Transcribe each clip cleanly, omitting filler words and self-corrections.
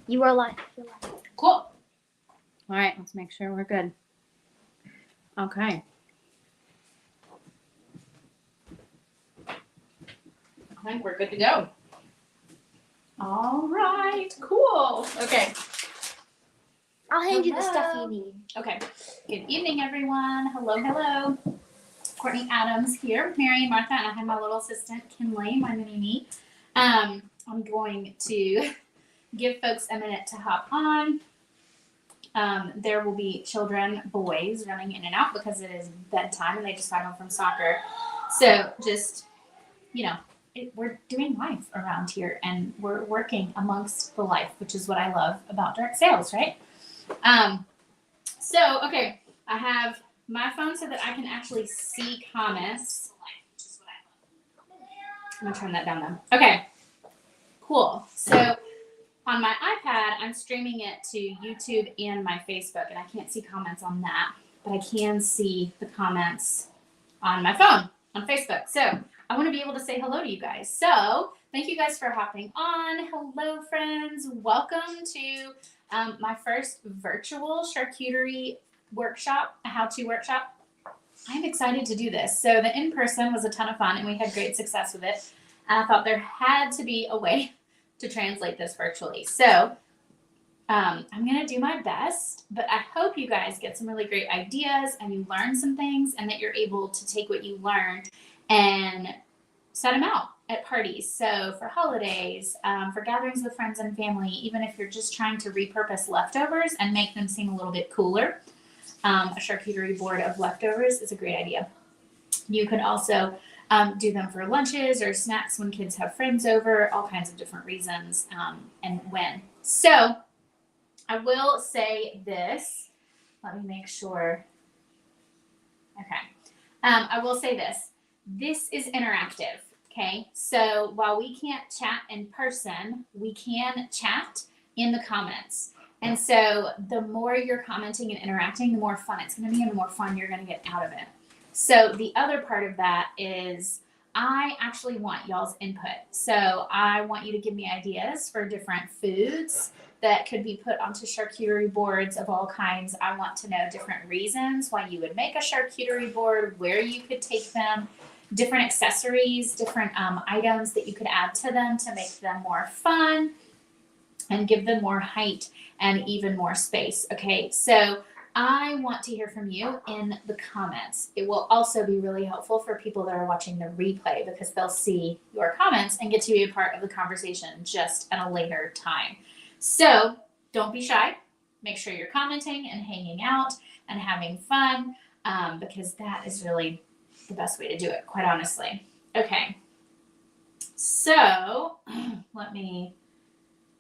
You are live. You're live. Cool. All right, let's make sure we're good. Okay. I think we're good to go. All right, cool. Okay. I'll hand you the Hello. stuff you need. Okay. Good evening, everyone. Hello, hello. Courtney Adams here, Mary and Martha, and I have my little assistant, Kinley, my mini-me. I'm going to give folks a minute to hop on. There will be children, boys, running in and out because it is bedtime and they just got home from soccer. So just, we're doing life around here and we're working amongst the life, which is what I love about direct sales, right? Okay, I have my phone so that I can actually see comments. I'm gonna turn that down though. Okay, cool. So on my iPad, I'm streaming it to YouTube and my Facebook, and I can't see comments on that, but I can see the comments on my phone on Facebook. So I want to be able to say hello to you guys. So thank you guys for hopping on. Hello, friends. Welcome to my first virtual charcuterie workshop, a how-to workshop. I'm excited to do this. So the in-person was a ton of fun, and we had great success with it. And I thought there had to be a way to translate this virtually. So I'm going to do my best, but I hope you guys get some really great ideas and you learn some things and that you're able to take what you learned and set them out at parties. So for holidays, for gatherings with friends and family, even if you're just trying to repurpose leftovers and make them seem a little bit cooler, a charcuterie board of leftovers is a great idea. You could also do them for lunches or snacks when kids have friends over, all kinds of different reasons and when. So I will say this. Let me make sure. Okay. I will say this. This is interactive. Okay. So while we can't chat in person, we can chat in the comments. And so the more you're commenting and interacting, the more fun it's going to be and the more fun you're going to get out of it. So the other part of that is I actually want y'all's input. So I want you to give me ideas for different foods that could be put onto charcuterie boards of all kinds. I want to know different reasons why you would make a charcuterie board, where you could take them, different accessories, different items that you could add to them to make them more fun and give them more height and even more space. Okay, so I want to hear from you in the comments. It will also be really helpful for people that are watching the replay because they'll see your comments and get to be a part of the conversation just at a later time. So don't be shy. Make sure you're commenting and hanging out and having fun because that is really the best way to do it, quite honestly. Okay, so let me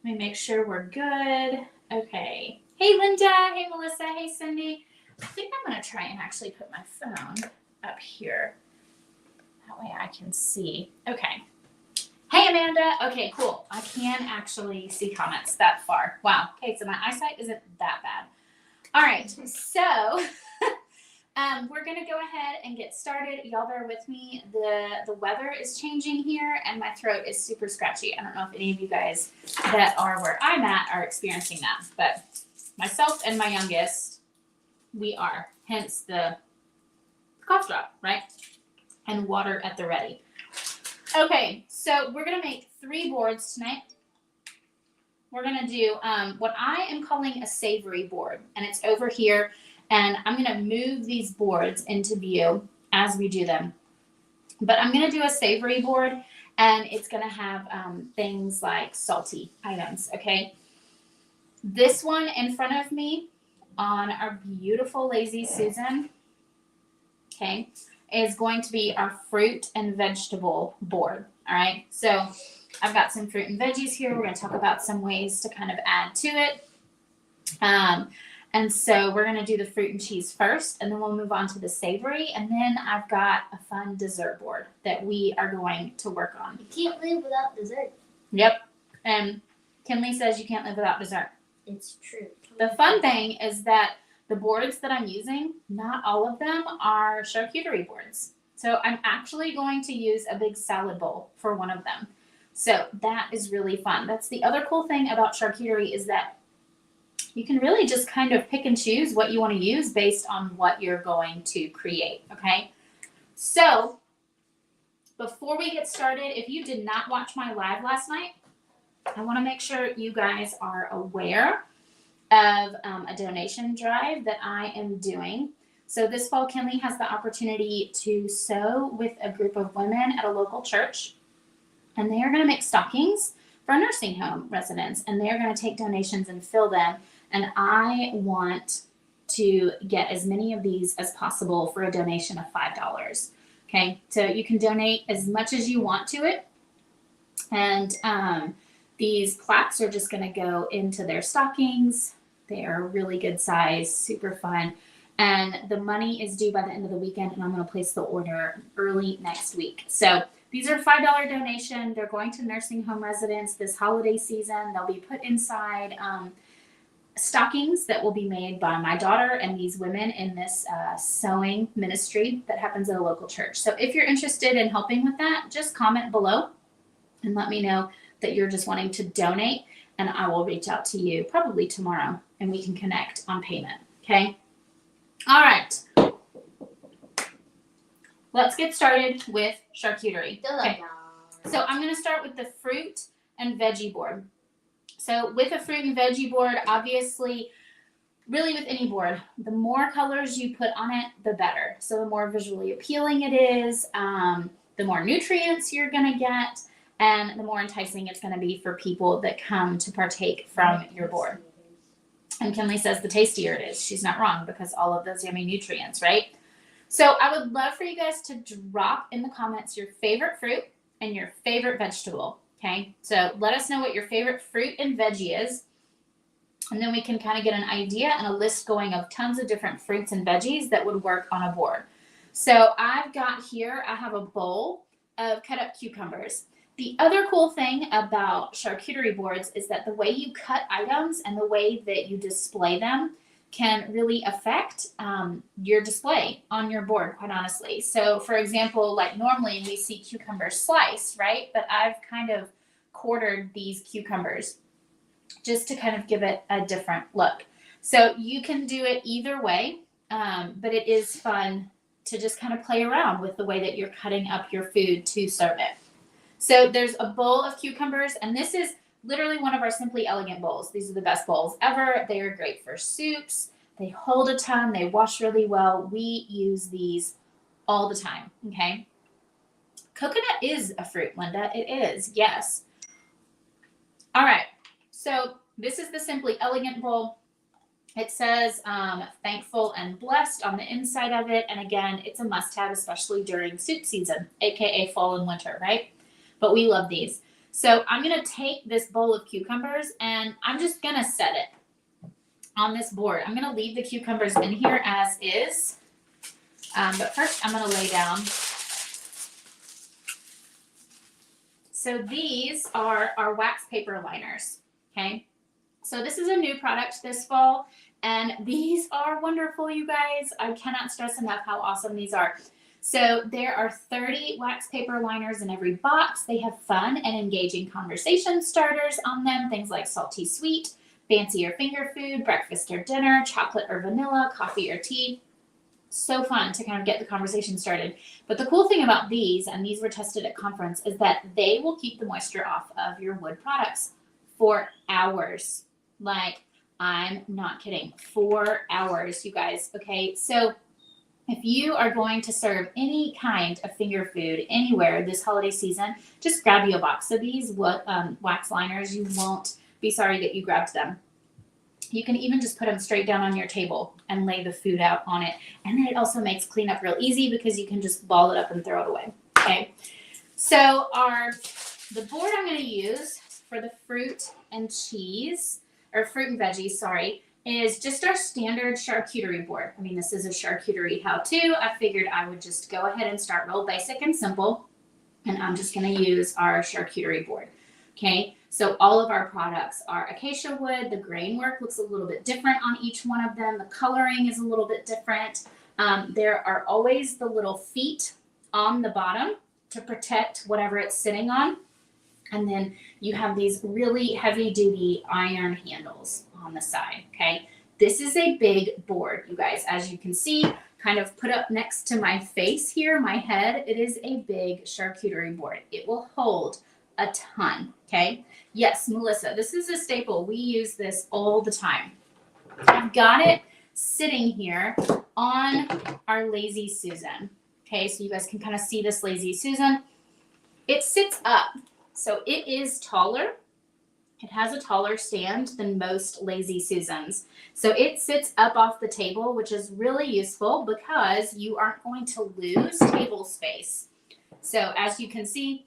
make sure we're good. Okay. Hey, Linda. Hey, Melissa. Hey, Cindy. I think I'm going to try and actually put my phone up here. That way I can see. Okay. Hey, Amanda. Okay, cool. I can actually see comments that far. Wow. Okay, so my eyesight isn't that bad. All right. So we're going to go ahead and get started. Y'all bear with me. The weather is changing here, and my throat is super scratchy. I don't know if any of you guys that are where I'm at are experiencing that, but myself and my youngest, we are. Hence the cough drop, right? And water at the ready. Okay, so we're going to make 3 boards tonight. We're going to do what I am calling a savory board, and it's over here. And I'm going to move these boards into view as we do them. But I'm going to do a savory board, and it's going to have things like salty items, okay? This one in front of me on our beautiful Lazy Susan, okay, is going to be our fruit and vegetable board, all right? So I've got some fruit and veggies here. We're going to talk about some ways to kind of add to it. And so we're going to do the fruit and cheese first, and then we'll move on to the savory. And then I've got a fun dessert board that we are going to work on. You can't live without dessert. Yep. And Kinley says you can't live without dessert. It's true. The fun thing is that the boards that I'm using, not all of them are charcuterie boards. So I'm actually going to use a big salad bowl for one of them. So that is really fun. That's the other cool thing about charcuterie is that you can really just kind of pick and choose what you want to use based on what you're going to create, okay? So before we get started, if you did not watch my live last night, I want to make sure you guys are aware of a donation drive that I am doing. So this fall, Kinley has the opportunity to sew with a group of women at a local church, and they are going to make stockings for nursing home residents, and they're going to take donations and fill them. And I want to get as many of these as possible for a donation of $5. Okay, so you can donate as much as you want to it, and these plaques are just going to go into their stockings. They are really good size, super fun. And the money is due by the end of the weekend, and I'm going to place the order early next week. So these are $5 donation. They're going to nursing home residents this holiday season. They'll be put inside stockings that will be made by my daughter and these women in this sewing ministry that happens at a local church. So if you're interested in helping with that, just comment below and let me know that you're just wanting to donate, and I will reach out to you probably tomorrow and we can connect on payment. Okay. All right. Let's get started with charcuterie. Okay. So I'm going to start with the fruit and veggie board. So with a fruit and veggie board, obviously, really with any board, the more colors you put on it, the better. So the more visually appealing it is, the more nutrients you're going to get, and the more enticing it's going to be for people that come to partake from your board. And Kinley says the tastier it is. She's not wrong, because all of those yummy nutrients, right? So I would love for you guys to drop in the comments your favorite fruit and your favorite vegetable. Okay, so let us know what your favorite fruit and veggie is, and then we can kind of get an idea and a list going of tons of different fruits and veggies that would work on a board. So I've got here, I have a bowl of cut up cucumbers. The other cool thing about charcuterie boards is that the way you cut items and the way that you display them can really affect your display on your board, quite honestly. So for example, like normally we see cucumbers sliced, right? But I've kind of quartered these cucumbers just to kind of give it a different look. So you can do it either way, but it is fun to just kind of play around with the way that you're cutting up your food to serve it. So there's a bowl of cucumbers, and this is literally one of our Simply Elegant bowls. These are the best bowls ever. They are great for soups. They hold a ton. They wash really well. We use these all the time, okay? Coconut is a fruit, Linda. It is, yes. All right, so this is the Simply Elegant bowl. It says thankful and blessed on the inside of it. And again, it's a must-have, especially during soup season, aka fall and winter, right? But we love these. So I'm going to take this bowl of cucumbers and I'm just going to set it on this board. I'm going to leave the cucumbers in here as is. But first I'm going to lay down. So these are our wax paper liners. Okay. So this is a new product this fall, and these are wonderful, you guys. I cannot stress enough how awesome these are. So there are 30 wax paper liners in every box. They have fun and engaging conversation starters on them. Things like salty sweet, fancy or finger food, breakfast or dinner, chocolate or vanilla, coffee or tea. So fun to kind of get the conversation started. But the cool thing about these, and these were tested at conference, is that they will keep the moisture off of your wood products for hours. Like, I'm not kidding. 4 hours, you guys. Okay, so if you are going to serve any kind of finger food anywhere this holiday season, just grab you a box of these wax liners. You won't be sorry that you grabbed them. You can even just put them straight down on your table and lay the food out on it. And then it also makes cleanup real easy because you can just ball it up and throw it away. Okay, so the board I'm going to use for the fruit and cheese, or fruit and veggies, sorry, is just our standard charcuterie board. I mean, this is a charcuterie how-to. I figured I would just go ahead and start real basic and simple, and I'm just going to use our charcuterie board. Okay, so all of our products are acacia wood. The grain work looks a little bit different on each one of them. The coloring is a little bit different. There are always the little feet on the bottom to protect whatever it's sitting on. And then you have these really heavy duty iron handles on the side, okay? This is a big board, you guys. As you can see, kind of put up next to my face here, my head, it is a big charcuterie board. It will hold a ton, okay? Yes, Melissa, this is a staple. We use this all the time. I've got it sitting here on our Lazy Susan. Okay, so you guys can kind of see this Lazy Susan. It sits up, so it is taller. It has a taller stand than most Lazy Susans. So it sits up off the table, which is really useful because you aren't going to lose table space. So as you can see,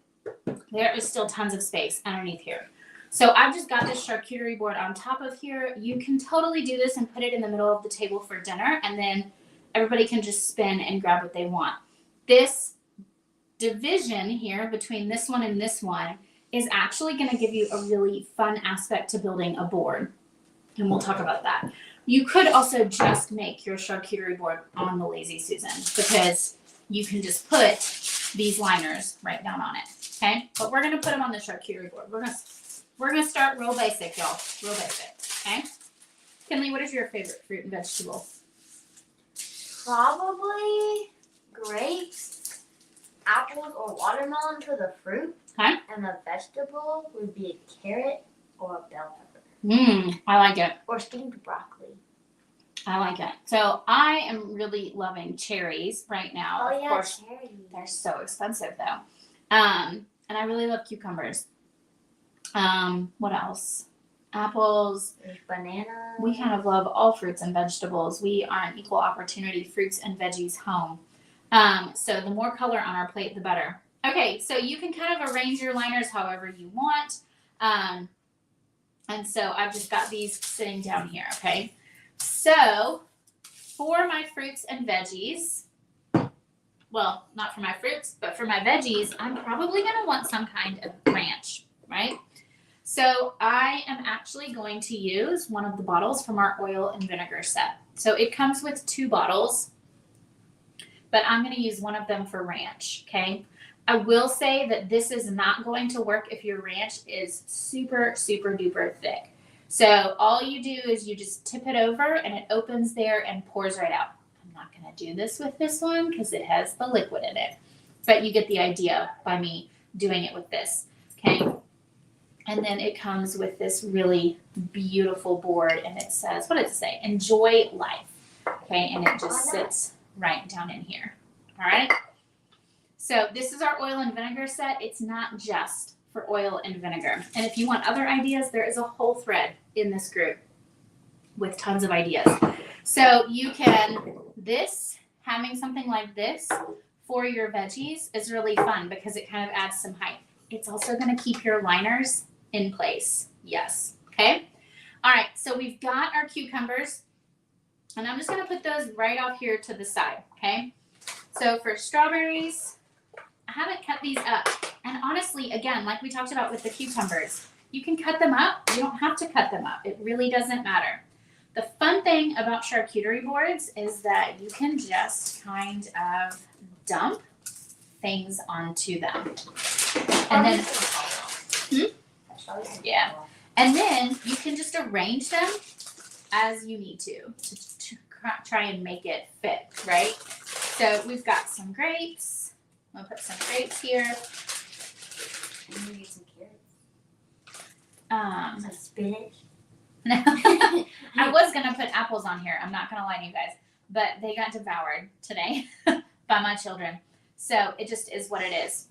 there is still tons of space underneath here. So I've just got this charcuterie board on top of here. You can totally do this and put it in the middle of the table for dinner, and then everybody can just spin and grab what they want. This division here between this one and this one is actually going to give you a really fun aspect to building a board, and we'll talk about that. You could also just make your charcuterie board on the Lazy Susan because you can just put these liners right down on it, okay? But we're going to put them on the charcuterie board. We're gonna start real basic, y'all. Real basic, okay? Kinley, what is your favorite fruit and vegetable? Probably grapes, apples, or watermelon for the fruit. Okay. And the vegetable would be a carrot or a bell pepper. I like it. Or steamed broccoli. I like it. So I am really loving cherries right now. Oh, of yeah, course, cherries. they're so expensive though. And I really love cucumbers. What else? Apples. There's banana. We kind of love all fruits and vegetables. We are an equal opportunity fruits and veggies home. So the more color on our plate, the better. Okay, so you can kind of arrange your liners however you want. And so I've just got these sitting down here, okay? So for my fruits and veggies, well, not for my fruits, but for my veggies, I'm probably going to want some kind of ranch, right? So I am actually going to use one of the bottles from our oil and vinegar set. So it comes with 2 bottles, but I'm going to use one of them for ranch, okay? I will say that this is not going to work if your ranch is super, super duper thick. So all you do is you just tip it over and it opens there and pours right out. I'm not going to do this with this one because it has the liquid in it, but you get the idea by me doing it with this, okay? And then it comes with this really beautiful board, and it says, what does it say? Enjoy life, okay? And it just sits right down in here, all right? So this is our oil and vinegar set. It's not just for oil and vinegar. And if you want other ideas, there is a whole thread in this group with tons of ideas. So you can, having something like this for your veggies is really fun because it kind of adds some height. It's also going to keep your liners in place. Yes. Okay. All right. So we've got our cucumbers, and I'm just going to put those right off here to the side. Okay. So for strawberries, I haven't cut these up. And honestly, again, like we talked about with the cucumbers, you can cut them up. You don't have to cut them up. It really doesn't matter. The fun thing about charcuterie boards is that you can just kind of dump things onto them. And then, yeah. And then you can just arrange them as you need to try and make it fit, right? So we've got some grapes. I'm gonna put some grapes here. I'm gonna get some carrots. Some spinach. No. I was gonna put apples on here. I'm not gonna lie to you guys, but they got devoured today by my children. So it just is what it is.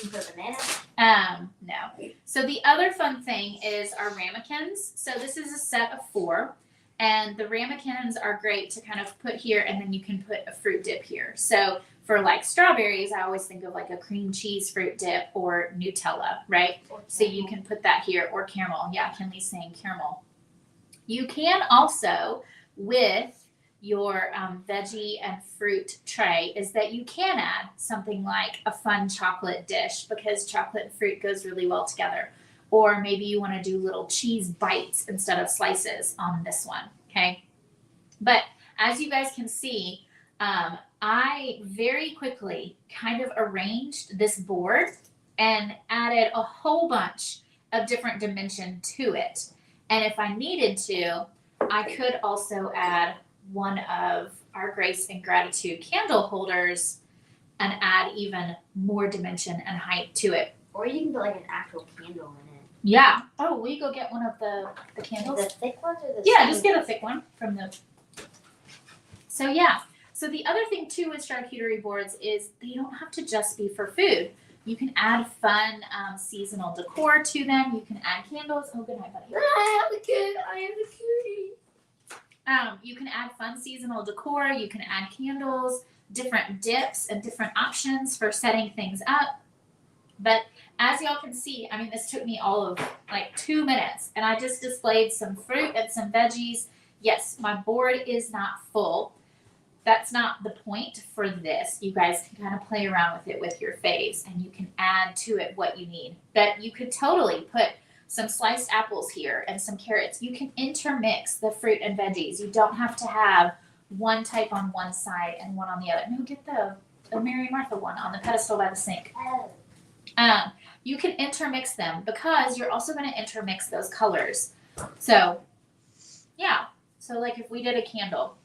You put banana? No. So the other fun thing is our ramekins. So this is a set of 4, and the ramekins are great to kind of put here, and then you can put a fruit dip here. So for like strawberries, I always think of like a cream cheese fruit dip or Nutella, right? So you can put that here, or caramel. Yeah, Kinley's saying caramel. You can also, with your veggie and fruit tray, is that you can add something like a fun chocolate dish because chocolate and fruit goes really well together. Or maybe you want to do little cheese bites instead of slices on this one, okay? But as you guys can see, I very quickly kind of arranged this board and added a whole bunch of different dimension to it. And if I needed to, I could also add one of our Grace and Gratitude candle holders and add even more dimension and height to it. Or you can put like an actual candle in it. Yeah. Oh, will you go get one of the candles? The thick ones or the Yeah, just get a thick one from the. So yeah. So the other thing too with charcuterie boards is they don't have to just be for food. You can add fun seasonal decor to them. You can add candles. Oh, good night, buddy. I am the kid. I am the cutie. You can add fun seasonal decor. You can add candles, different dips, and different options for setting things up. But as y'all can see, I mean, this took me all of like 2 minutes, and I just displayed some fruit and some veggies. Yes, my board is not full. That's not the point for this. You guys can kind of play around with it with your faves, and you can add to it what you need. But you could totally put some sliced apples here and some carrots. You can intermix the fruit and veggies. You don't have to have one type on one side and one on the other. No, get the Mary and Martha one on the pedestal by the sink. You can intermix them because you're also going to intermix those colors. So, yeah. So, like if we did a candle,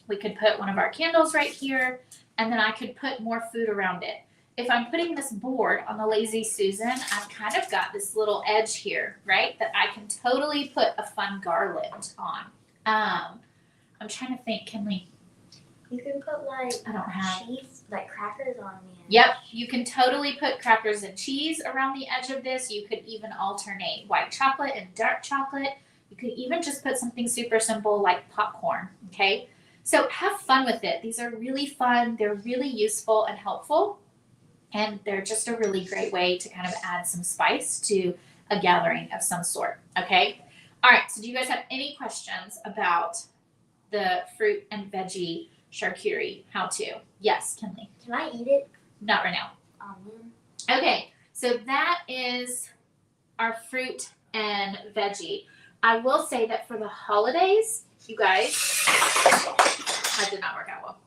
we could put one of our candles right here, and then I could put more food around it. If I'm putting this board on the Lazy Susan, I've kind of got this little edge here, right, that I can totally put a fun garland on. I'm trying to think, can we? You can put like I don't have cheese, like crackers on the end. Yep, you can totally put crackers and cheese around the edge of this. You could even alternate white chocolate and dark chocolate. You could even just put something super simple like popcorn, okay? So have fun with it. These are really fun. They're really useful and helpful. And they're just a really great way to kind of add some spice to a gathering of some sort, okay? All right, so do you guys have any questions about the fruit and veggie charcuterie how-to? Yes, Kinley. Can I eat it? Not right now. Okay, so that is our fruit and veggie. I will say that for the holidays, you guys, that did not work out well.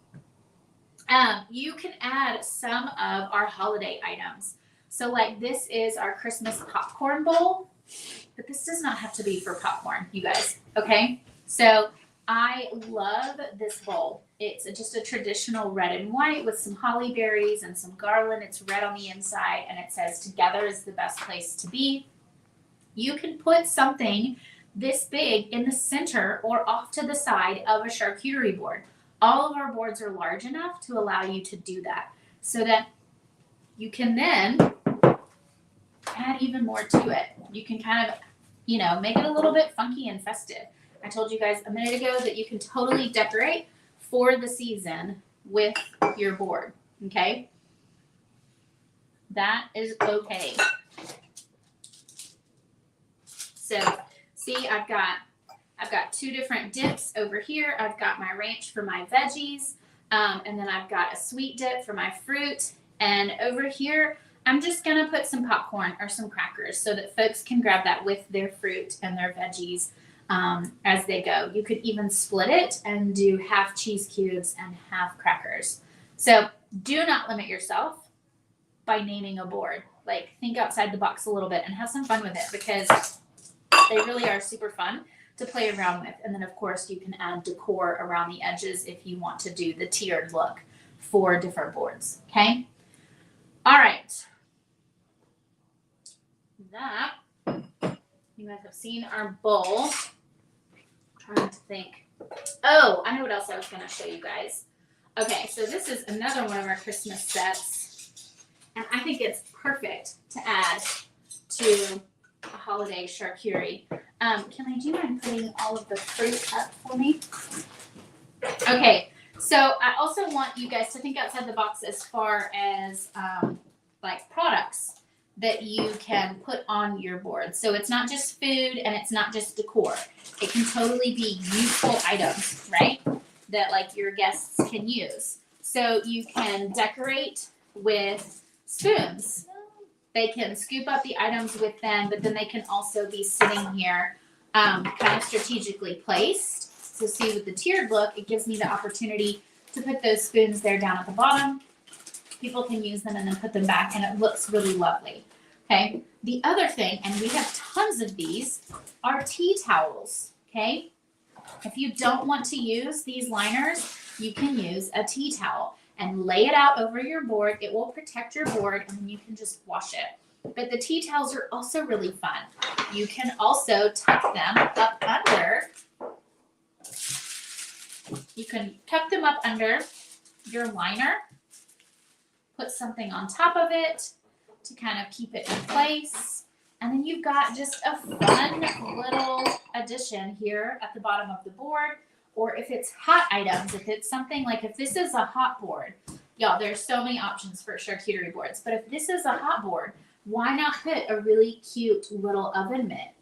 You can add some of our holiday items. So like this is our Christmas popcorn bowl, but this does not have to be for popcorn, you guys, okay? So I love this bowl. It's just a traditional red and white with some holly berries and some garland. It's red on the inside, and it says together is the best place to be. You can put something this big in the center or off to the side of a charcuterie board. All of our boards are large enough to allow you to do that so that you can then add even more to it. You can kind of, make it a little bit funky and festive. I told you guys a minute ago that you can totally decorate for the season with your board, okay? That is okay. So, see, I've got 2 different dips over here. I've got my ranch for my veggies, and then I've got a sweet dip for my fruit. And over here, I'm just going to put some popcorn or some crackers so that folks can grab that with their fruit and their veggies as they go. You could even split it and do half cheese cubes and half crackers. So do not limit yourself by naming a board. Like, think outside the box a little bit and have some fun with it because they really are super fun to play around with. And then, of course, you can add decor around the edges if you want to do the tiered look for different boards, okay? All right. That, you guys have seen our bowl. I'm trying to think. Oh, I know what else I was going to show you guys. Okay, so this is another one of our Christmas sets. And I think it's perfect to add to a holiday charcuterie. Can I do mind putting all of the fruit up for me? Okay, so I also want you guys to think outside the box as far as like products that you can put on your board. So it's not just food and it's not just decor. It can totally be useful items, right? That like your guests can use. So you can decorate with spoons. They can scoop up the items with them, but then they can also be sitting here kind of strategically placed. So see with the tiered look, it gives me the opportunity to put those spoons there down at the bottom. People can use them and then put them back, and it looks really lovely. Okay. The other thing, and we have tons of these, are tea towels. Okay. If you don't want to use these liners, you can use a tea towel and lay it out over your board. It will protect your board, and then you can just wash it. But the tea towels are also really fun. You can also tuck them up under. You can tuck them up under your liner, put something on top of it to kind of keep it in place. And then you've got just a fun little addition here at the bottom of the board. Or if it's hot items, if it's something like if this is a hot board, y'all, there's so many options for charcuterie boards. But if this is a hot board, why not put a really cute little oven mitt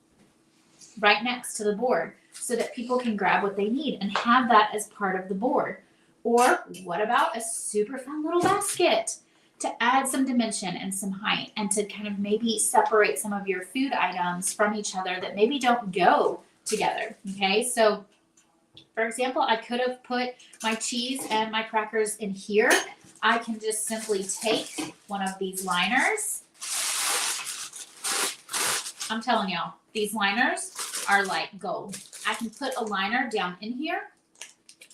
right next to the board so that people can grab what they need and have that as part of the board? Or what about a super fun little basket to add some dimension and some height and to kind of maybe separate some of your food items from each other that maybe don't go together? Okay, so for example, I could have put my cheese and my crackers in here. I can just simply take one of these liners. I'm telling y'all, these liners are like gold. I can put a liner down in here,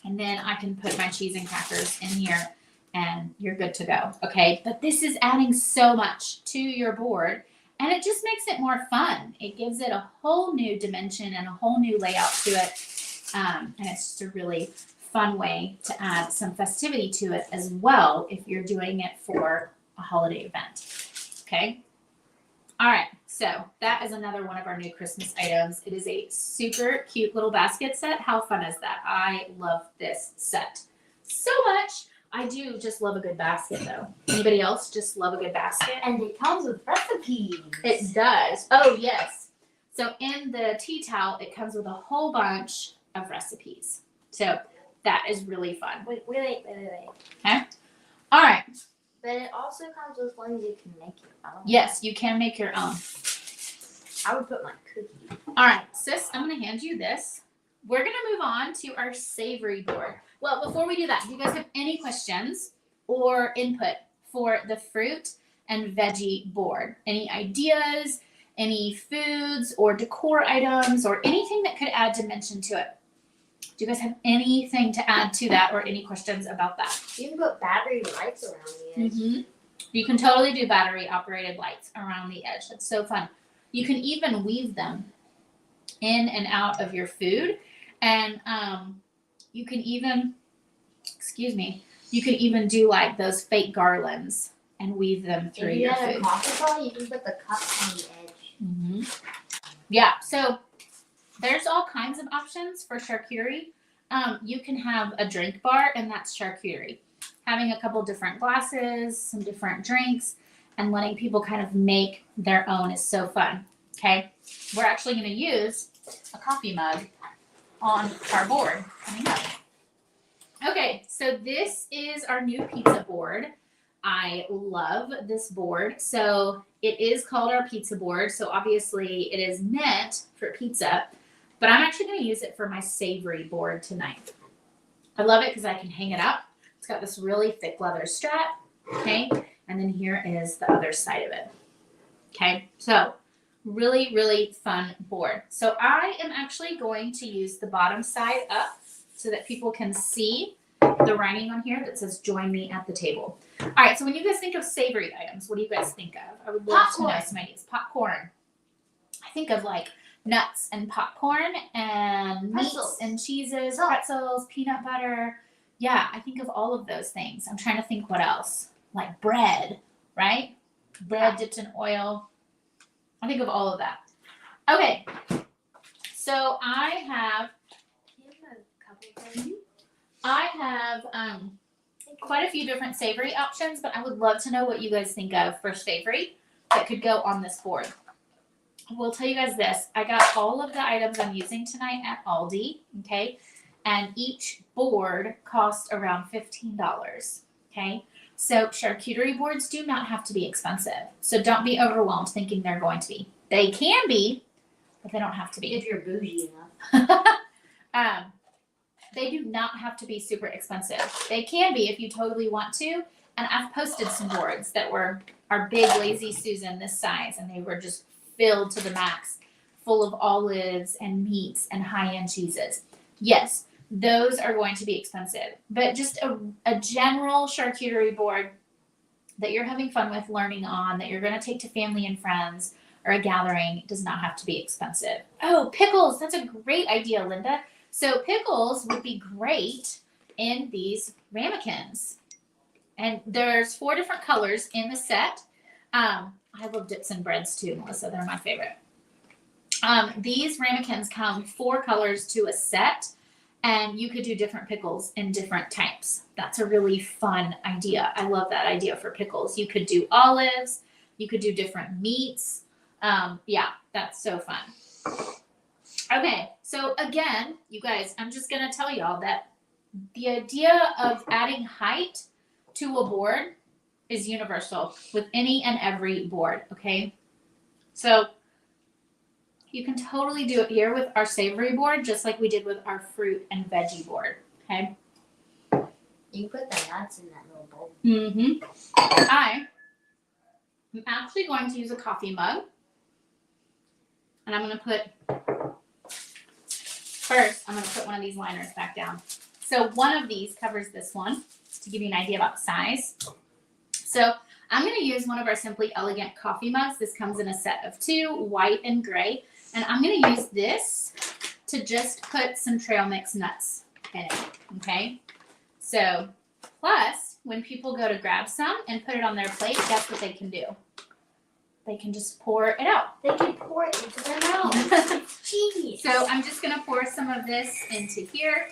and then I can put my cheese and crackers in here, and you're good to go. Okay, but this is adding so much to your board, and it just makes it more fun. It gives it a whole new dimension and a whole new layout to it. And it's just a really fun way to add some festivity to it as well if you're doing it for a holiday event. Okay. All right. So that is another one of our new Christmas items. It is a super cute little basket set. How fun is that? I love this set so much. I do just love a good basket though. Anybody else just love a good basket? And it comes with recipes. It does. Oh, yes. So in the tea towel, it comes with a whole bunch of recipes. So that is really fun. Wait. Okay. All right. But it also comes with ones you can make your own. Yes, you can make your own. I would put my cookie. All right, sis, I'm going to hand you this. We're going to move on to our savory board. Well, before we do that, do you guys have any questions or input for the fruit and veggie board? Any ideas, any foods or decor items or anything that could add dimension to it? Do you guys have anything to add to that or any questions about that? You can put battery lights around the edge. Mm-hmm. You can totally do battery operated lights around the edge. That's so fun. You can even weave them in and out of your food. And you can even, you can even do like those fake garlands and weave them through your food. If you have a coffee pot, you can put the cup on the edge. Mm-hmm. Yeah, so there's all kinds of options for charcuterie. You can have a drink bar, and that's charcuterie. Having a couple different glasses, some different drinks, and letting people kind of make their own is so fun. Okay, we're actually going to use a coffee mug on our board coming up. Okay, so this is our new pizza board. I love this board. So it is called our pizza board. So obviously it is meant for pizza, but I'm actually going to use it for my savory board tonight. I love it because I can hang it up. It's got this really thick leather strap. Okay. And then here is the other side of it. Okay. So really, really fun board. So I am actually going to use the bottom side up so that people can see the writing on here that says join me at the table. All right, so when you guys think of savory items, what do you guys think of? I would love to know some ideas. Popcorn. I think of like nuts and popcorn and meats and cheeses, pretzels, peanut butter. Yeah, I think of all of those things. I'm trying to think what else. Like bread, right? Bread dipped in oil. I think of all of that. Okay, so I have quite a few different savory options, but I would love to know what you guys think of for savory that could go on this board. I will tell you guys this. I got all of the items I'm using tonight at Aldi, okay? And each board cost around $15, okay? So charcuterie boards do not have to be expensive. So don't be overwhelmed thinking they're going to be. They can be, but they don't have to be. If you're bougie enough. They do not have to be super expensive. They can be if you totally want to, And I've posted some boards that were our big Lazy Susan this size, and they were just filled to the max, full of olives and meats and high-end cheeses. Yes, those are going to be expensive, but just a general charcuterie board that you're having fun with learning on, that you're going to take to family and friends or a gathering, does not have to be expensive. Oh, pickles. That's a great idea, Linda. So pickles would be great in these ramekins. And there's 4 different colors in the set. I love dips and breads too, Melissa. They're my favorite. These ramekins come 4 colors to a set, and you could do different pickles in different types. That's a really fun idea. I love that idea for pickles. You could do olives. You could do different meats. Yeah, that's so fun. Okay, so again, you guys, I'm just going to tell y'all that the idea of adding height to a board is universal with any and every board, okay? So you can totally do it here with our savory board, just like we did with our fruit and veggie board, okay? You put the nuts in that little bowl. Mm-hmm. I'm actually going to use a coffee mug. And I'm going to put one of these liners back down. So one of these covers this one to give you an idea about the size. So I'm going to use one of our Simply Elegant coffee mugs. This comes in a set of 2, white and gray. And I'm going to use this to just put some trail mix nuts in it, okay? So, plus, when people go to grab some and put it on their plate, guess what they can do? They can just pour it out. They can pour it into their mouth. Jeez. So I'm just going to pour some of this into here.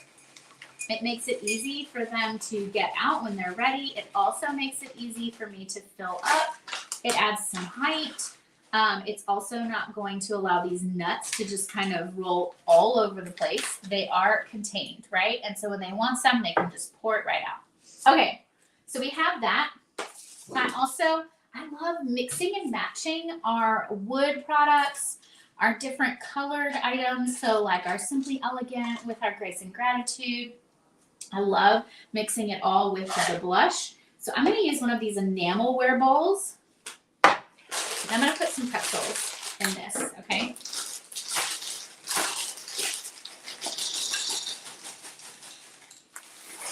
It makes it easy for them to get out when they're ready. It also makes it easy for me to fill up. It adds some height. It's also not going to allow these nuts to just kind of roll all over the place. They are contained, right? And so when they want some, they can just pour it right out. Okay, so we have that. I love mixing and matching our wood products, our different colored items. So like our Simply Elegant with our Grace and Gratitude. I love mixing it all with the blush. So I'm going to use one of these enamelware bowls. I'm going to put some pretzels in this, okay?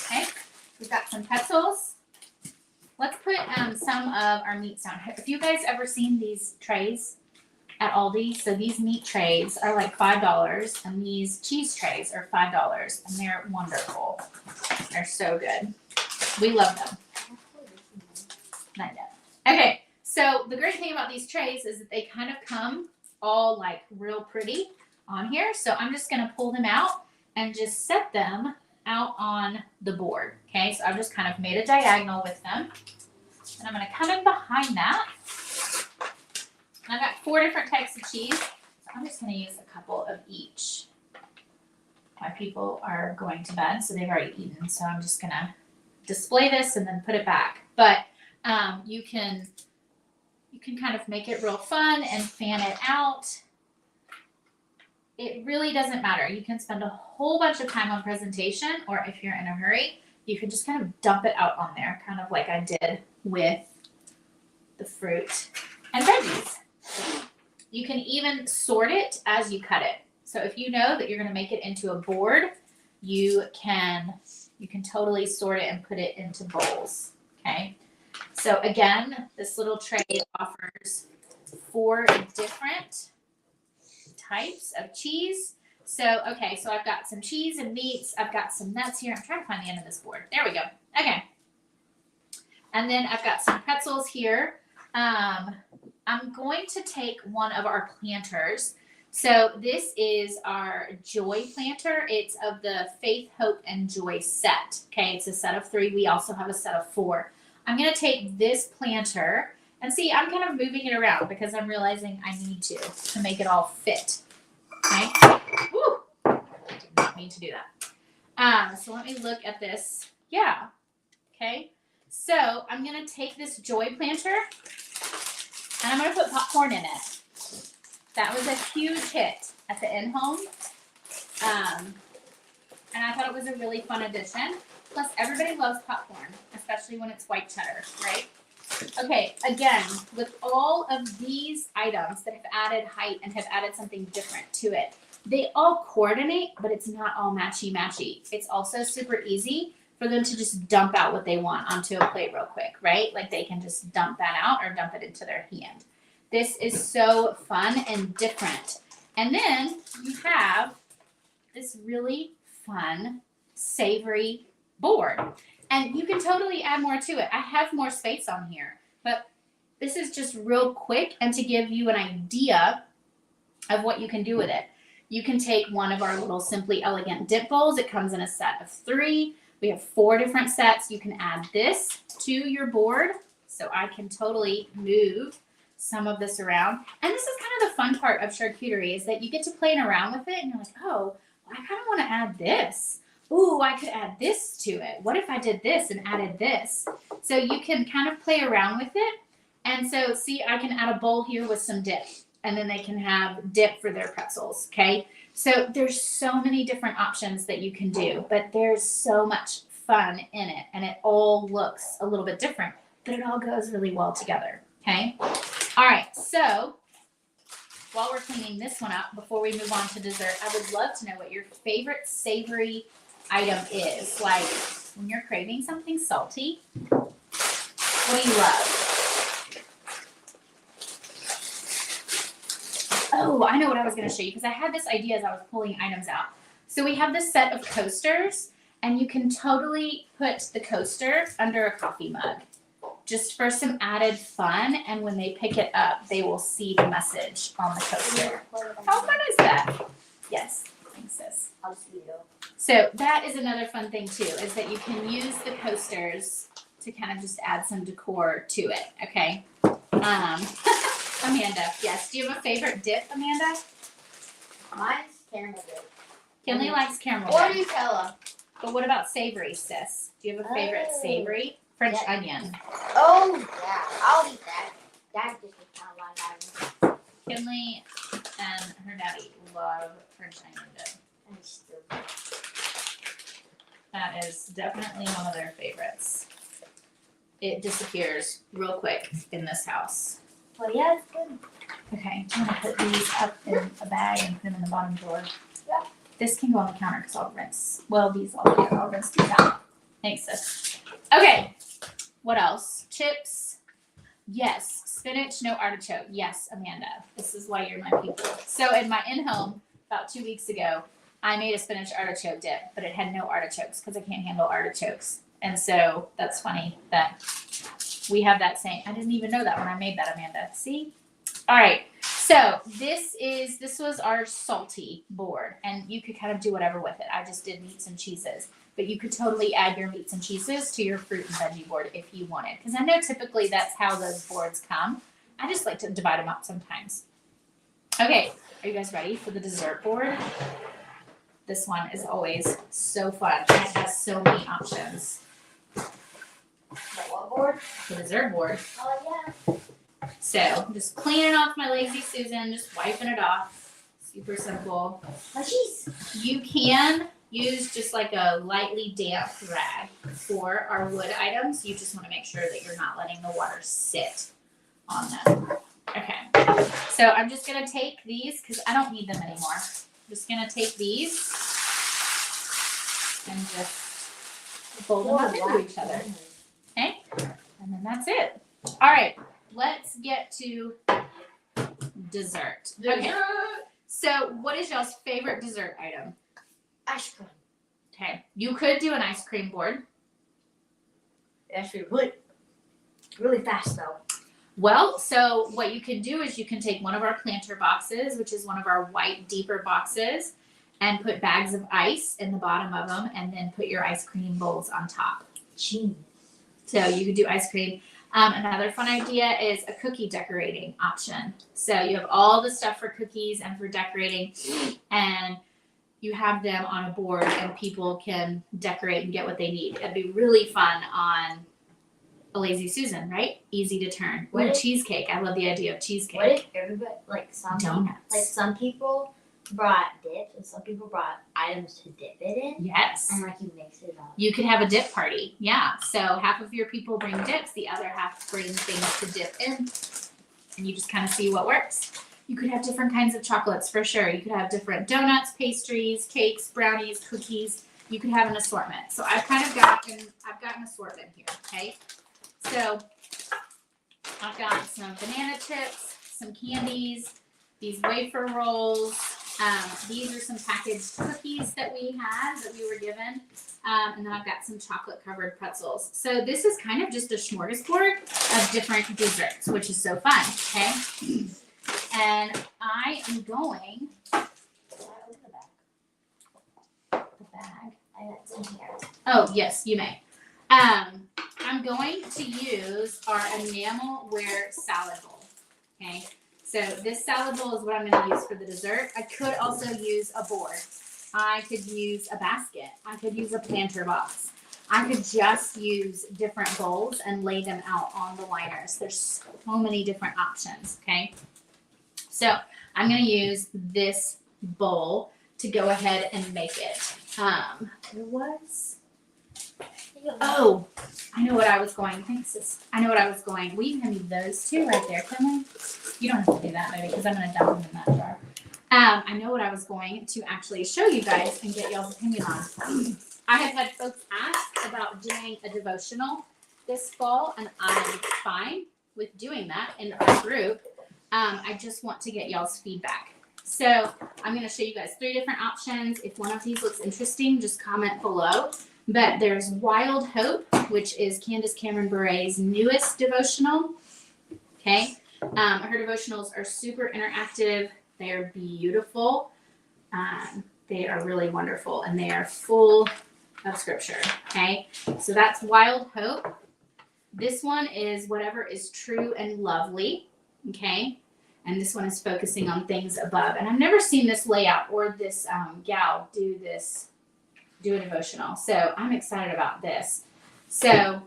Okay, we've got some pretzels. Let's put some of our meats down. Have you guys ever seen these trays at Aldi? So these meat trays are like $5, and these cheese trays are $5, and they're wonderful. They're so good. We love them. I know. Okay, so the great thing about these trays is that they kind of come all like real pretty on here. So I'm just going to pull them out and just set them out on the board. Okay, so I've just kind of made a diagonal with them. And I'm going to come in behind that. And I've got 4 different types of cheese. So I'm just going to use a couple of each. My people are going to bed, so they've already eaten. So I'm just going to display this and then put it back. But you can kind of make it real fun and fan it out. It really doesn't matter. You can spend a whole bunch of time on presentation, or if you're in a hurry, you can just kind of dump it out on there, kind of like I did with the fruit and veggies. You can even sort it as you cut it. So if you know that you're going to make it into a board, you can totally sort it and put it into bowls. Okay. So again, this little tray offers 4 different types of cheese. So, okay, so I've got some cheese and meats. I've got some nuts here. I'm trying to find the end of this board. There we go. Okay. And then I've got some pretzels here. I'm going to take one of our planters. So this is our Joy planter. It's of the Faith, Hope, and Joy set. Okay, it's a set of 3. We also have a set of 4. I'm going to take this planter, and see, I'm kind of moving it around because I'm realizing I need to make it all fit. Okay. Woo! I did not mean to do that. So let me look at this. Yeah. Okay. So I'm going to take this Joy planter, and I'm going to put popcorn in it. That was a huge hit at the in-home. And I thought it was a really fun addition. Plus, everybody loves popcorn, especially when it's white cheddar, right? Okay, again, with all of these items that have added height and have added something different to it, they all coordinate, but it's not all matchy-matchy. It's also super easy for them to just dump out what they want onto a plate real quick, right? Like they can just dump that out or dump it into their hand. This is so fun and different. And then you have this really fun, savory board. And you can totally add more to it. I have more space on here, but this is just real quick and to give you an idea of what you can do with it. You can take one of our little Simply Elegant dip bowls. It comes in a set of 3. We have 4 different sets. You can add this to your board. So I can totally move some of this around. And this is kind of the fun part of charcuterie is that you get to play around with it and you're like, oh, I kind of want to add this. Ooh, I could add this to it. What if I did this and added this? So you can kind of play around with it. And so see, I can add a bowl here with some dip. And then they can have dip for their pretzels, okay? So there's so many different options that you can do, but there's so much fun in it. And it all looks a little bit different, but it all goes really well together, okay? All right, so while we're cleaning this one up, before we move on to dessert, I would love to know what your favorite savory item is. Like when you're craving something salty, what do you love? Oh, I know what I was going to show you because I had this idea as I was pulling items out. So we have this set of coasters, and you can totally put the coaster under a coffee mug just for some added fun. And when they pick it up, they will see the message on the coaster. How fun is that? Yes, thanks, sis. So that is another fun thing too, is that you can use the coasters to kind of just add some decor to it. Okay. Amanda, yes. Do you have a favorite dip, Amanda? Mine's caramel dip. Kinley likes caramel Or dip. Nutella. But what about savory, sis? Do you have a favorite savory? French onion. Oh, yeah. I'll eat that. That just is kind of line item. Kinley and her daddy love French onion dip. And still. That is definitely one of their favorites. It disappears real quick in this house. Well, yeah, it's good. Okay, I'm gonna put these up in a bag and put them in the bottom drawer. Yeah. This can go on the counter because I'll rinse. Well, these I'll rinse these out. Thanks, sis. Okay, what else? Chips. Yes. Spinach, no artichoke. Yes, Amanda. This is why you're my people. So in my in-home, about 2 weeks ago, I made a spinach artichoke dip, but it had no artichokes because I can't handle artichokes. And so that's funny that we have that same. I didn't even know that when I made that, Amanda. See? All right. So this was our salty board, and you could kind of do whatever with it. I just did meats and cheeses, but you could totally add your meats and cheeses to your fruit and veggie board if you wanted, because I know typically that's how those boards come. I just like to divide them up sometimes. Okay, are you guys ready for the dessert board? This one is always so fun, and it has so many options. The what board? The dessert board. Oh, yeah. So I'm just cleaning off my Lazy Susan, just wiping it off. Super simple. My cheese. You can use just like a lightly damp rag for our wood items. You just want to make sure that you're not letting the water sit on them. Okay. So I'm just going to take these because I don't need them anymore. I'm just going to take these and just fold them up into each other. Okay? And then that's it. All right. Let's get to dessert. Okay. So what is y'all's favorite dessert item? Ice cream. Okay. You could do an ice cream board. It has to be really fast, though. Well, so what you can do is you can take one of our planter boxes, which is one of our white, deeper boxes, and put bags of ice in the bottom of them, and then put your ice cream bowls on top. Genius. So you could do ice cream. Another fun idea is a cookie decorating option. So you have all the stuff for cookies and for decorating, and you have them on a board, and people can decorate and get what they need. It'd be really fun on a Lazy Susan, right? Easy to turn. Ooh, cheesecake. I love the idea of cheesecake. What if everybody, like some donuts? Like some people brought dips, and some people brought items to dip it in. Yes. And like you mix it up. You could have a dip party. Yeah. So half of your people bring dips, the other half bring things to dip in, and you just kind of see what works. You could have different kinds of chocolates for sure. You could have different donuts, pastries, cakes, brownies, cookies. You could have an assortment. So I've kind of got an assortment here. Okay. So I've got some banana chips, some candies, these wafer rolls. These are some packaged cookies that we were given. And then I've got some chocolate covered pretzels. So this is kind of just a smorgasbord of different desserts, which is so fun. Okay. And I am going. The bag. It's in here. Oh, yes, you may. I'm going to use our enamelware salad bowl. Okay. So this salad bowl is what I'm going to use for the dessert. I could also use a board. I could use a basket. I could use a planter box. I could just use different bowls and lay them out on the liners. There's so many different options. Okay. So I'm going to use this bowl to go ahead and make it. Oh, I know what I was going. Thanks, sis. I know what I was going. Will you hand me those two right there, Kinley? You don't have to do that, baby, because I'm going to dump them in that jar. I know what I was going to actually show you guys and get y'all's opinion on. I have had folks ask about doing a devotional this fall, and I'm fine with doing that in our group. I just want to get y'all's feedback. So I'm going to show you guys 3 different options. If one of these looks interesting, just comment below. But there's Wild Hope, which is Candace Cameron Bure's newest devotional. Okay. Her devotionals are super interactive. They are beautiful. They are really wonderful, and they are full of scripture. Okay. So that's Wild Hope. This one is Whatever is True and Lovely. Okay. And this one is focusing on things above. And I've never seen this layout or this gal do a devotional. So I'm excited about this. So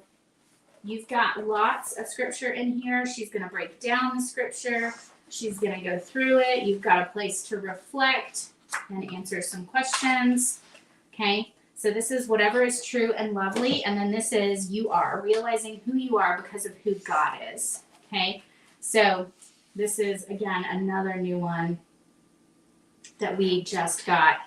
you've got lots of scripture in here. She's going to break down the scripture. She's going to go through it. You've got a place to reflect and answer some questions. Okay. So this is Whatever is True and Lovely. And then this is You Are, realizing who you are because of who God is. Okay. So this is, again, another new one that we just got.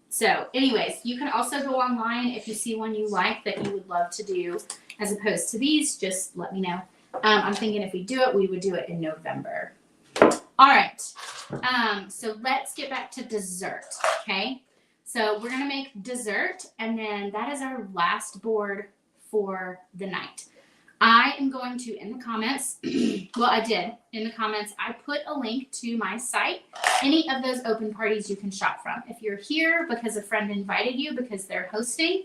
So anyways, you can also go online if you see one you like that you would love to do as opposed to these, just let me know. I'm thinking if we do it, we would do it in November. All right. So let's get back to dessert. Okay. So we're going to make dessert, and then that is our last board for the night. I am going to, in the comments, well, I did. In the comments, I put a link to my site. Any of those open parties you can shop from. If you're here because a friend invited you because they're hosting,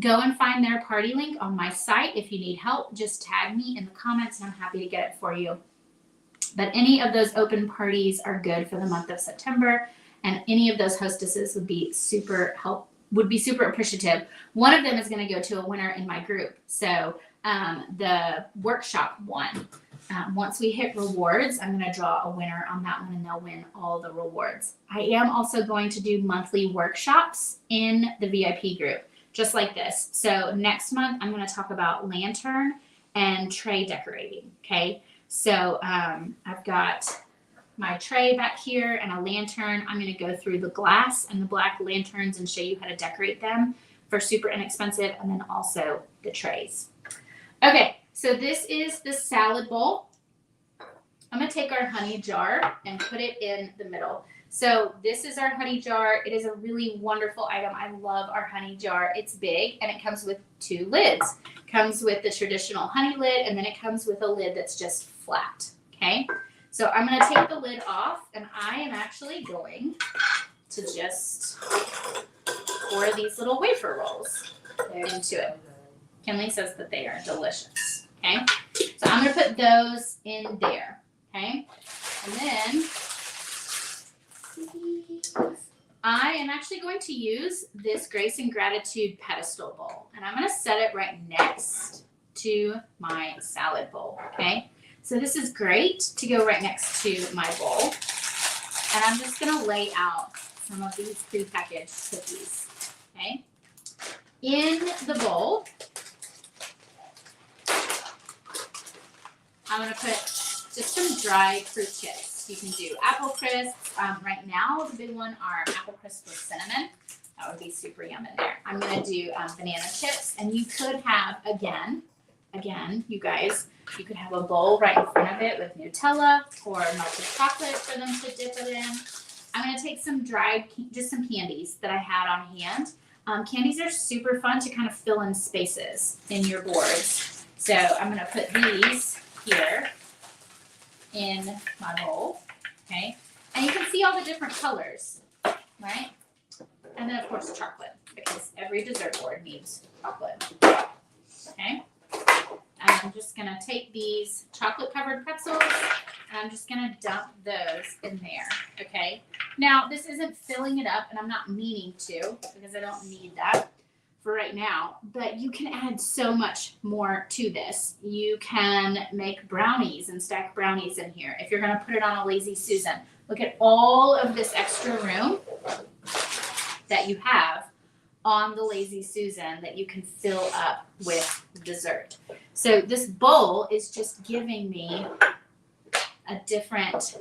go and find their party link on my site. If you need help, just tag me in the comments, and I'm happy to get it for you. But any of those open parties are good for the month of September, and any of those hostesses would be super appreciative. One of them is going to go to a winner in my group. So the workshop one. Once we hit rewards, I'm going to draw a winner on that one, and they'll win all the rewards. I am also going to do monthly workshops in the VIP group, just like this. So next month, I'm going to talk about lantern and tray decorating. Okay. So I've got my tray back here and a lantern. I'm going to go through the glass and the black lanterns and show you how to decorate them for super inexpensive, and then also the trays. Okay, so this is the salad bowl. I'm going to take our honey jar and put it in the middle. So this is our honey jar. It is a really wonderful item. I love our honey jar. It's big, and it comes with 2 lids. It comes with the traditional honey lid, and then it comes with a lid that's just flat. Okay, so I'm going to take the lid off, and I am actually going to just pour these little wafer rolls into it. Kinley says that they are delicious. Okay, so I'm going to put those in there. Okay, and then I am actually going to use this Grace and Gratitude pedestal bowl, and I'm going to set it right next to my salad bowl. Okay, so this is great to go right next to my bowl. And I'm just gonna lay out some of these prepackaged cookies, okay? In the bowl, I'm gonna put just some dried fruit chips. You can do apple crisps. Right now, the big one are apple crisps with cinnamon. That would be super yum in there. I'm gonna do banana chips, and you could have, again, you guys, you could have a bowl right in front of it with Nutella or melted chocolate for them to dip it in. I'm gonna take some dried, just some candies that I had on hand. Candies are super fun to kind of fill in spaces in your boards. So I'm gonna put these here in my bowl, okay? And you can see all the different colors, right? And then of course chocolate, because every dessert board needs chocolate, okay? And I'm just gonna take these chocolate covered pretzels and I'm just gonna dump those in there, okay? Now this isn't filling it up and I'm not meaning to because I don't need that for right now, but you can add so much more to this. You can make brownies and stack brownies in here. If you're gonna put it on a Lazy Susan, look at all of this extra room that you have on the Lazy Susan that you can fill up with dessert. So this bowl is just giving me a different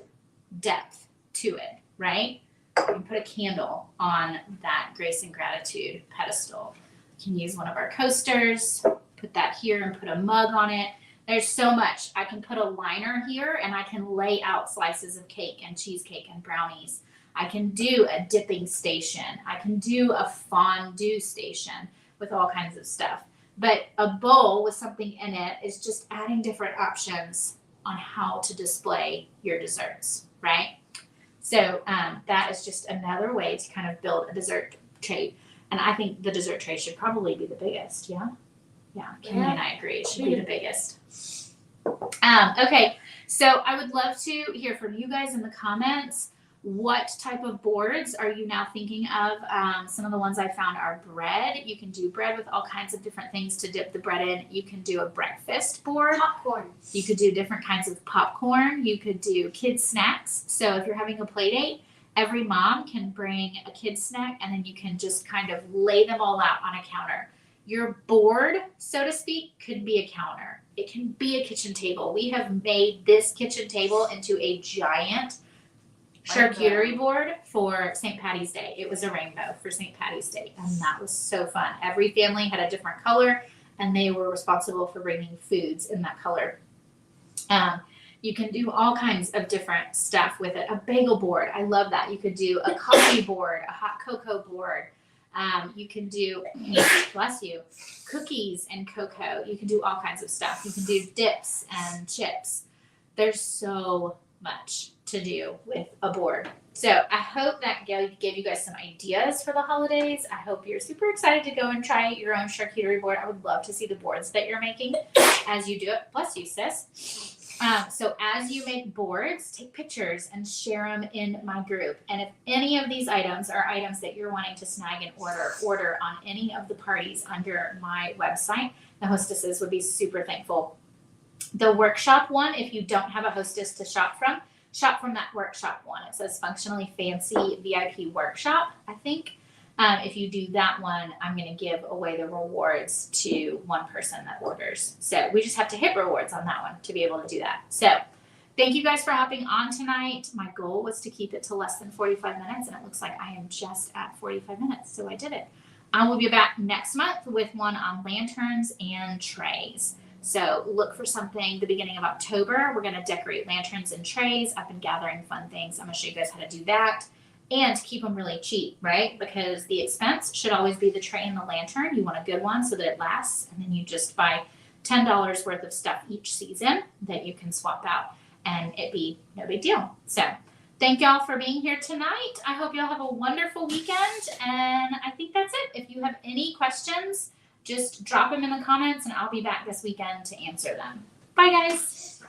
depth to it, right? You can put a candle on that Grace and Gratitude pedestal. You can use one of our coasters, put that here and put a mug on it. There's so much. I can put a liner here and I can lay out slices of cake and cheesecake and brownies. I can do a dipping station. I can do a fondue station with all kinds of stuff. But a bowl with something in it is just adding different options on how to display your desserts, right? So that is just another way to kind of build a dessert tray. And I think the dessert tray should probably be the biggest, yeah? Yeah, Kimmy and I agree. It should be the biggest. Okay, so I would love to hear from you guys in the comments. What type of boards are you now thinking of? Some of the ones I found are bread. You can do bread with all kinds of different things to dip the bread in. You can do a breakfast board. Popcorn. You could do different kinds of popcorn. You could do kids snacks. So if you're having a play date, every mom can bring a kid's snack and then you can just kind of lay them all out on a counter. Your board, so to speak, could be a counter. It can be a kitchen table. We have made this kitchen table into a giant charcuterie board for St. Patty's Day. It was a rainbow for St. Patty's Day, and that was so fun. Every family had a different color, and they were responsible for bringing foods in that color. You can do all kinds of different stuff with it. A bagel board, I love that. You could do a coffee board, a hot cocoa board. You can do, bless you, cookies and cocoa. You can do all kinds of stuff. You can do dips and chips. There's so much to do with a board. So I hope that gave you guys some ideas for the holidays. I hope you're super excited to go and try your own charcuterie board. I would love to see the boards that you're making as you do it. Bless you, sis. So as you make boards, take pictures and share them in my group. And if any of these items are items that you're wanting to snag and order on any of the parties under my website, the hostesses would be super thankful. The workshop one, if you don't have a hostess to shop from that workshop one. It says Functionally Fancy VIP Workshop, I think. If you do that one, I'm going to give away the rewards to one person that orders. So we just have to hit rewards on that one to be able to do that. So thank you guys for hopping on tonight. My goal was to keep it to less than 45 minutes, and it looks like I am just at 45 minutes, so I did it. I will be back next month with one on lanterns and trays. So look for something the beginning of October. We're going to decorate lanterns and trays. I've been gathering fun things. I'm going to show you guys how to do that and keep them really cheap, right? Because the expense should always be the tray and the lantern. You want a good one so that it lasts. And then you just buy $10 worth of stuff each season that you can swap out and it be no big deal. So thank y'all for being here tonight. I hope y'all have a wonderful weekend. And I think that's it. If you have any questions, just drop them in the comments and I'll be back this weekend to answer them. Bye, guys.